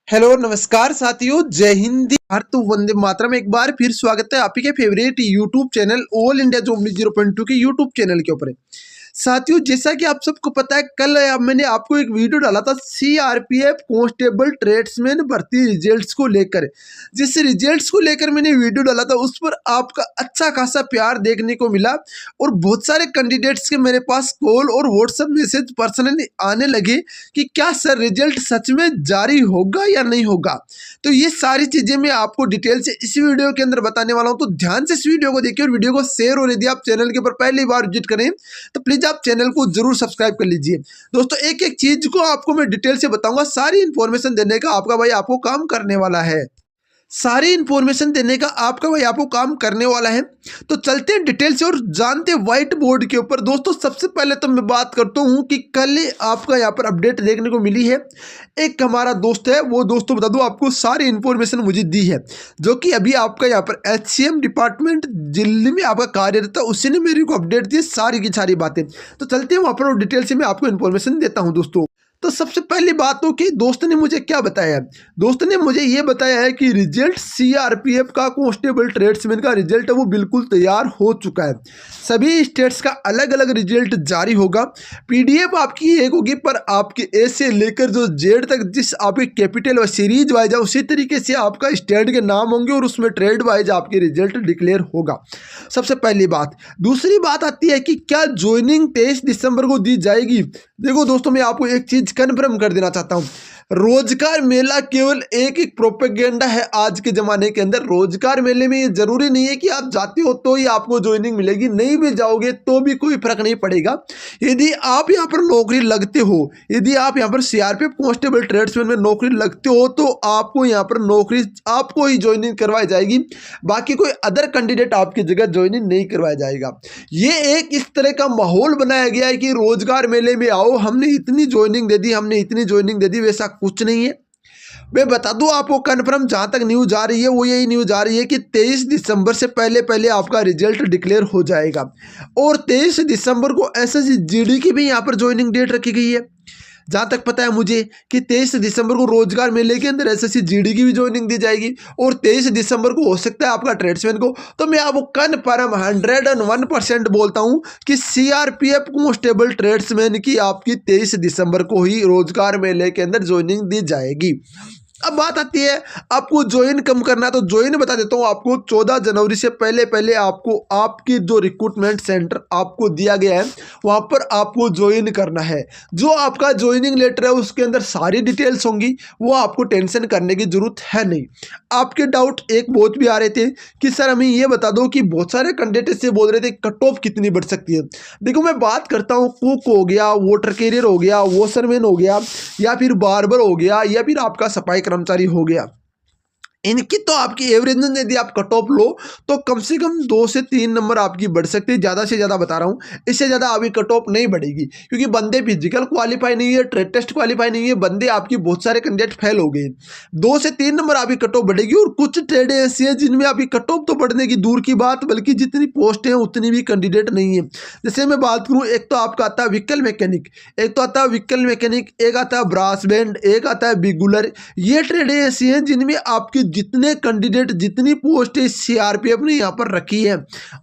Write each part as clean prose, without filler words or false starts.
Hello नमस्कार साथियों, जय हिंद भारत वंदे मातरम। एक बार फिर स्वागत है आपके favourite YouTube channel all India job 0.2 के यूट्यूब चैनल के ऊपर। साथियों, जैसा कि आप सबको पता है, कल मैंने आपको एक वीडियो डाला था सीआरपीएफ कांस्टेबल ट्रेड्समैन भर्ती रिजल्ट्स को लेकर। जिस रिजल्ट्स को लेकर मैंने वीडियो डाला था उस पर आपका अच्छा खासा प्यार देखने को मिला और बहुत सारे कैंडिडेट्स के मेरे पास कॉल और व्हाट्सएप मैसेज पर्सनली आने लगे कि क्या सर रिजल्ट सच में जारी होगा या नहीं होगा। तो ये सारी चीजें मैं आपको डिटेल से इस वीडियो के अंदर बताने वाला हूं, तो ध्यान से इस वीडियो को देखिए और वीडियो को शेयर, और यदि आप चैनल के ऊपर पहली बार विजिट करें तो प्लीज आप चैनल को जरूर सब्सक्राइब कर लीजिए। दोस्तों, एक एक चीज को आपको मैं डिटेल से बताऊंगा, सारी इंफॉर्मेशन देने का आपका भाई आपको काम करने वाला है। सारी इंफॉर्मेशन देने का आपका भाई आपको काम करने वाला है। तो चलते हैं डिटेल से और जानते हैं व्हाइट बोर्ड के ऊपर। दोस्तों, सबसे पहले तो मैं बात करता हूं कि कल आपका यहाँ पर अपडेट देखने को मिली है। एक हमारा दोस्त है, वो दोस्तों बता दूं आपको सारी इंफॉर्मेशन मुझे दी है, जो कि अभी आपका यहाँ पर HCM डिपार्टमेंट दिल्ली में आपका कार्यरत था, उसी ने मेरे को अपडेट दी सारी की सारी बातें। तो चलते हैं वहाँ पर और डिटेल से मैं आपको इन्फॉर्मेशन देता हूँ। दोस्तों, तो सबसे पहली बात तो कि दोस्त ने मुझे क्या बताया है। दोस्त ने मुझे ये बताया है कि रिजल्ट सीआरपीएफ का कांस्टेबल ट्रेड्समैन का रिजल्ट है वो बिल्कुल तैयार हो चुका है। सभी स्टेट्स का अलग अलग रिजल्ट जारी होगा। पीडीएफ आपकी एक होगी, पर आपके ए से लेकर जो जेड तक जिस आपके कैपिटल व सीरीज वाइज है उसी तरीके से आपका स्टैंड के नाम होंगे और उसमें ट्रेड वाइज आपके रिजल्ट डिक्लेयर होगा। सबसे पहली बात। दूसरी बात आती है कि क्या ज्वाइनिंग 23 दिसंबर को दी जाएगी। देखो दोस्तों, मैं आपको एक चीज कन्फर्म कर देना चाहता हूं, रोजगार मेला केवल एक प्रोपेगेंडा है। आज के जमाने के अंदर रोजगार मेले में ये जरूरी नहीं है कि आप जाते हो तो ही आपको ज्वाइनिंग मिलेगी, नहीं भी जाओगे तो भी कोई फर्क नहीं पड़ेगा। यदि आप यहाँ पर नौकरी लगते हो, यदि आप यहाँ पर सीआरपीएफ कांस्टेबल ट्रेड्समैन में नौकरी लगते हो तो आपको यहाँ पर नौकरी आपको ही ज्वाइनिंग करवाई जाएगी, बाकी कोई अदर कैंडिडेट आपकी जगह ज्वाइनिंग नहीं करवाया जाएगा। ये एक इस तरह का माहौल बनाया गया है कि रोजगार मेले में आओ, हमने इतनी ज्वाइनिंग दे दी, हमने इतनी ज्वाइनिंग दे दी, वैसा कुछ नहीं है। मैं बता दूं आपको कन्फर्म, जहां तक न्यूज आ रही है वो यही न्यूज आ रही है कि 23 दिसंबर से पहले पहले आपका रिजल्ट डिक्लेयर हो जाएगा। और 23 दिसंबर को एसएससी जीडी की भी यहां पर ज्वाइनिंग डेट रखी गई है। जहां तक पता है मुझे कि 23 दिसंबर को रोजगार मेले के अंदर एसएससी जीडी की भी ज्वाइनिंग दी जाएगी और 23 दिसंबर को हो सकता है आपका ट्रेड्समैन को। तो मैं आपको कन्फर्म 101% बोलता हूं कि सीआरपीएफ कांस्टेबल ट्रेड्समैन की आपकी 23 दिसंबर को ही रोजगार मेले के अंदर ज्वाइनिंग दी जाएगी। अब बात आती है आपको ज्वाइन कम करना है, तो ज्वाइन बता देता हूँ आपको। 14 जनवरी से पहले पहले आपको आपकी जो रिक्रूटमेंट सेंटर आपको दिया गया है वहाँ पर आपको ज्वाइन करना है। जो आपका ज्वाइनिंग लेटर है उसके अंदर सारी डिटेल्स होंगी, वो आपको टेंशन करने की जरूरत है नहीं। आपके डाउट एक बहुत भी आ रहे थे कि सर हमें ये बता दो कि बहुत सारे कैंडिडेट से बोल रहे थे कट ऑफ कितनी बढ़ सकती है। देखो, मैं बात करता हूँ कुक हो गया, वाटर कैरियर हो गया, वॉशरमैन हो गया, या फिर बार्बर हो गया, या फिर आपका सफाई कर्मचारी हो गया। इनकी तो आपकी एवरेज में यदि आप कट ऑफ लो तो कम से कम 2 से 3 नंबर आपकी बढ़ सकती है। ज़्यादा से ज़्यादा बता रहा हूँ, इससे ज़्यादा आपकी कट ऑफ नहीं बढ़ेगी, क्योंकि बंदे फिजिकल क्वालिफाई नहीं है, ट्रेड टेस्ट क्वालिफाई नहीं है, बंदे आपकी बहुत सारे कैंडिडेट फेल हो गए। 2 से 3 नंबर आपकी कट ऑफ बढ़ेगी। और कुछ ट्रेड ऐसी है जिनमें आपकी कट ऑफ तो बढ़ने की दूर की बात, बल्कि जितनी पोस्ट है उतनी भी कैंडिडेट नहीं है। जैसे मैं बात करूँ, एक तो आपका आता है व्हीकल मैकेनिक, एक तो आता है व्हीकल मैकेनिक, एक आता है ब्रास बैंड, एक आता है बिगुलर। ये ट्रेड ऐसी हैं जिनमें आपके जितने कैंडिडेट जितनी पोस्टें सीआरपीएफ ने यहाँ पर रखी है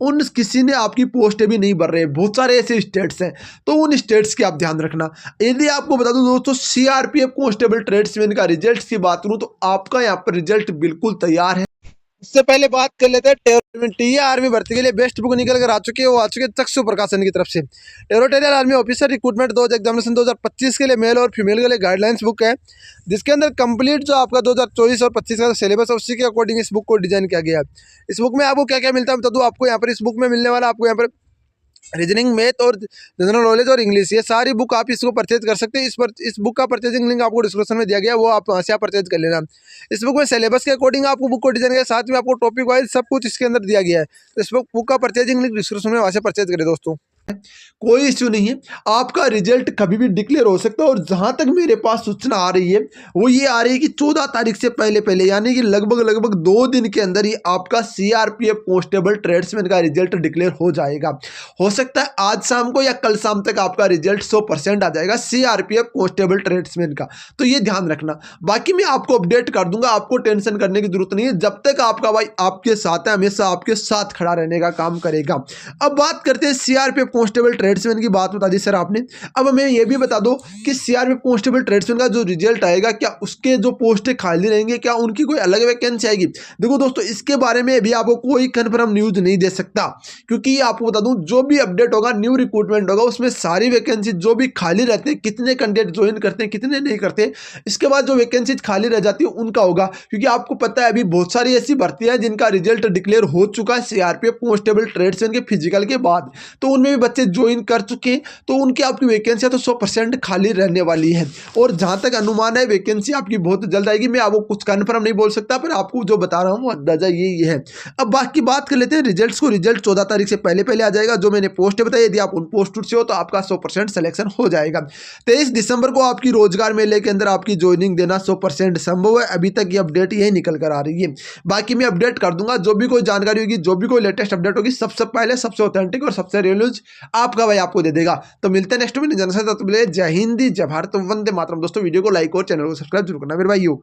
उन किसी ने आपकी पोस्टें भी नहीं भर रहे। बहुत सारे ऐसे स्टेट्स हैं, तो उन स्टेट्स की आप ध्यान रखना। यदि आपको बता दूं दोस्तों, सीआरपीएफ कांस्टेबल ट्रेड्समैन का रिजल्ट की बात करूं तो आपका यहाँ पर रिजल्ट बिल्कुल तैयार है। इससे पहले बात कर लेते हैं टीए आर्मी भर्ती के लिए बेस्ट बुक निकल कर आ चुकी है। वो आ चुके हैं चक्षु प्रकाशन की तरफ से। Territorial army officer recruitment 2 examination 2025 के लिए मेल और फीमेल के लिए गाइडलाइंस बुक है, जिसके अंदर कंप्लीट जो आपका 2024 और 25 का सिलेबस है उसी के अकॉर्डिंग इस बुक को डिजाइन किया गया है। इस बुक में आपको क्या क्या मिलता है बता दूं आपको। यहाँ पर इस बुक में मिलने वाला आपको यहाँ पर रीजनिंग, मैथ और जनरल नॉलेज और इंग्लिश, ये सारी बुक आप इसको परचेज कर सकते हैं। इस बुक का परचेजिंग लिंक आपको डिस्क्रिप्शन में दिया गया है, वो आप वहाँ से आप परचेज कर लेना। इस बुक में सिलेबस के अकॉर्डिंग आपको बुक को डिजाइन किया, साथ में आपको टॉपिक वाइज सब कुछ इसके अंदर दिया गया है। इस बुक का परचेजिंग लिंक डिस्क्रिप्शन में वहाँ से परचेज करें दोस्तों। कोई इश्यू नहीं है, आपका रिजल्ट कभी भी डिक्लेयर हो सकता है। और जहां तक मेरे पास सूचना आ रही है वो ये आ रही है कि 14 तारीख से पहले पहले यानी कि लगभग 2 दिन के अंदर ही आपका सीआरपीएफ कांस्टेबल ट्रेड्समैन का रिजल्ट डिक्लेयर हो जाएगा। हो सकता है आज शाम को या कल शाम तक आपका रिजल्ट 100% आ जाएगा सीआरपीएफ कांस्टेबल ट्रेड्समैन का, तो ये ध्यान रखना। बाकी मैं आपको अपडेट कर दूंगा, आपको टेंशन करने की जरूरत नहीं है। जब तक आपका भाई आपके साथ है, हमेशा आपके साथ खड़ा रहने का काम करेगा। अब बात करते हैं सीआरपीएफ कांस्टेबल ट्रेड्समैन की। बात बता दी सर आपने, अब हमें यह भी बता दो कि सीआरपीएफ कांस्टेबल ट्रेड्समैन का जो रिजल्ट आएगा, क्या उसके जो पोस्टें खाली रहेंगे, क्या उनकी कोई अलग वैकेंसी आएगी? देखो दोस्तों, इसके बारे में अभी आपको कोई कंफर्म न्यूज नहीं दे सकता, क्योंकि आपको बता दूं जो भी अपडेट होगा, न्यू रिक्रूटमेंट होगा, उसमें सारी वैकेंसी जो भी खाली रहते हैं, कितने कैंडिडेट ज्वाइन करते हैं, कितने नहीं करते, इसके बाद जो वैकेंसी खाली रह जाती है उनका होगा। क्योंकि आपको पता है अभी बहुत सारी ऐसी भर्तियां हैं जिनका रिजल्ट डिक्लेयर हो चुका है सीआरपीएफ कांस्टेबल ट्रेड्समैन के फिजिकल के बाद, तो उनमें भी बच्चे ज्वाइन कर चुके हैं, तो उनकी आपकी वैकेंसी तो 100% खाली रहने वाली है। और जहां तक अनुमान है वैकेंसी आपकी बहुत जल्द आएगी। मैं आपको कुछ कन्फर्म नहीं बोल सकता, पर आपको जो बता रहा हूं वो अंदाजा यही है। अब बाकी बात कर लेते हैं रिजल्ट्स को। रिजल्ट 14 तारीख से पहले पहले आ जाएगा, जो मैंने पोस्ट बताई, यदि आप उन पोस्ट से हो तो आपका 100% सिलेक्शन हो जाएगा। 23 दिसंबर को आपकी रोजगार मेले के अंदर आपकी ज्वाइनिंग देना 100% संभव है। अभी तक ये अपडेट यही निकल कर आ रही है। बाकी मैं अपडेट कर दूंगा, जो भी कोई जानकारी होगी, जो भी कोई लेटेस्ट अपडेट होगी, सबसे पहले, सबसे ऑथेंटिक और सबसे रियल न्यूज आपका भाई आपको दे देगा। तो मिलते हैं नेक्स्ट में। जय हिंद, जय भारत, वंदे मातरम। दोस्तों वीडियो को लाइक और चैनल को सब्सक्राइब जरूर करना मेरे भाइयों।